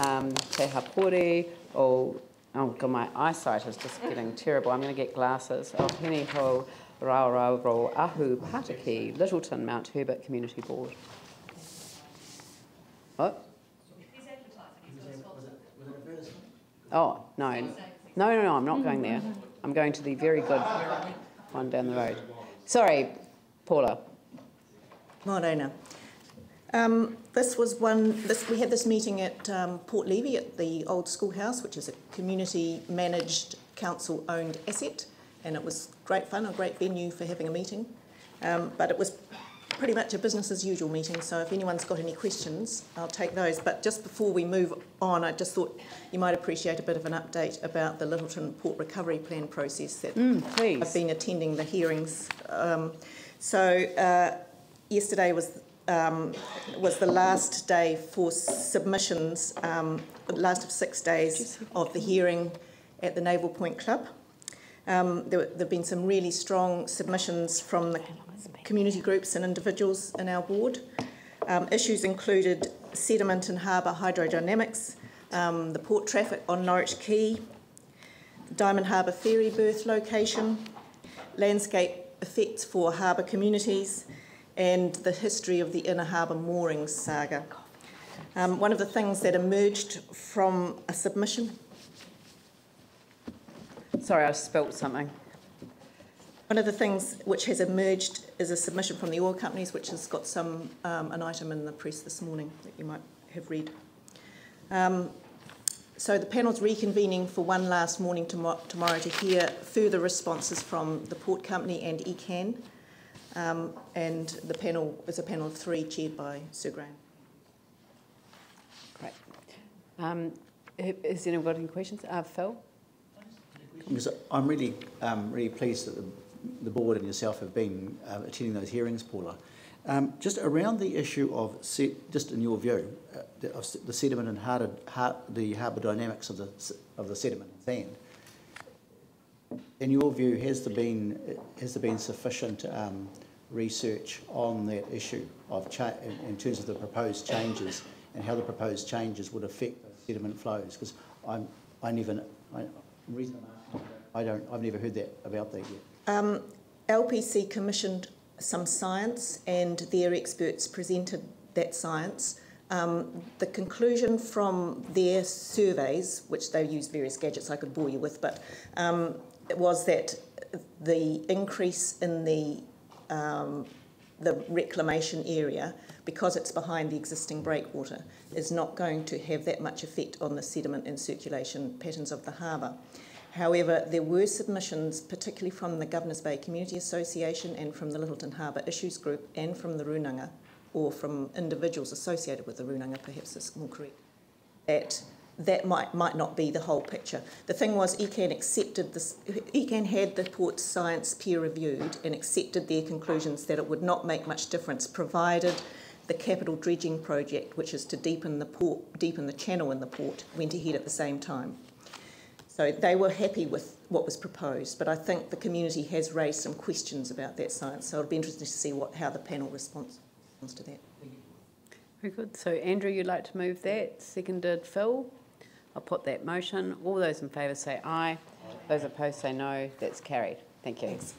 Te hapori, oh God, my eyesight is just getting terrible. I'm going to get glasses. Oh, Hene ho Rauraro Ahu Pataki, Lyttelton, Mount Herbert Community Board. What? Oh, no, I'm not going there. I'm going to the very good one down the road. Sorry, Paula. Morena. We had this meeting at Port Levy at the old schoolhouse, which is a community-managed, council-owned asset, and it was great fun, a great venue for having a meeting. But it was pretty much a business-as-usual meeting, so if anyone's got any questions, I'll take those. But just before we move on, I just thought you might appreciate a bit of an update about the Lyttelton Port Recovery Plan process that I've been attending the hearings. Yesterday was the last day for submissions, the last of 6 days of the hearing at the Naval Point Club. There have been some really strong submissions from the community groups and individuals in our board. Issues included sediment and harbour hydrodynamics, the port traffic on Norwich Quay, Diamond Harbour ferry berth location, landscape effects for harbour communities, and the history of the Inner Harbour moorings saga. One of the things that emerged from a submission... Sorry, I spilt something. One of the things which has emerged is a submission from the oil companies, which has got an item in the press this morning that you might have read. So the panel's reconvening for one last morning tomorrow to hear further responses from the Port Company and ECAN. And the panel is a panel of 3 chaired by Sir Graham. Great. Has anyone got any questions? Phil? Because I'm really pleased that the board and yourself have been attending those hearings, Paula. Just around the issue of, just in your view, of the sediment and the harbour dynamics of the sediment and sand. In your view, has there been sufficient research on that issue of in terms of the proposed changes and how the proposed changes would affect sediment flows? Because I've never heard that about that yet. LPC commissioned some science, and their experts presented that science. The conclusion from their surveys, which they used various gadgets I could bore you with, but it was that the increase in the reclamation area, because it's behind the existing breakwater, is not going to have that much effect on the sediment and circulation patterns of the harbour. However, there were submissions, particularly from the Governor's Bay Community Association and from the Lyttelton Harbour Issues Group and from the Runanga, or from individuals associated with the Runanga, perhaps it's more correct, that might not be the whole picture. The thing was, ECAN accepted this. ECAN had the port's science peer-reviewed and accepted their conclusions that it would not make much difference, provided the capital dredging project, which is to deepen the channel in the port, went ahead at the same time. So they were happy with what was proposed, but I think the community has raised some questions about that science, so it'll be interesting to see how the panel responds to that. Very good. So Andrew, you'd like to move that? Seconded Phil. I'll put that motion. All those in favour say aye. Those opposed say no. That's carried. Thank you. Thanks.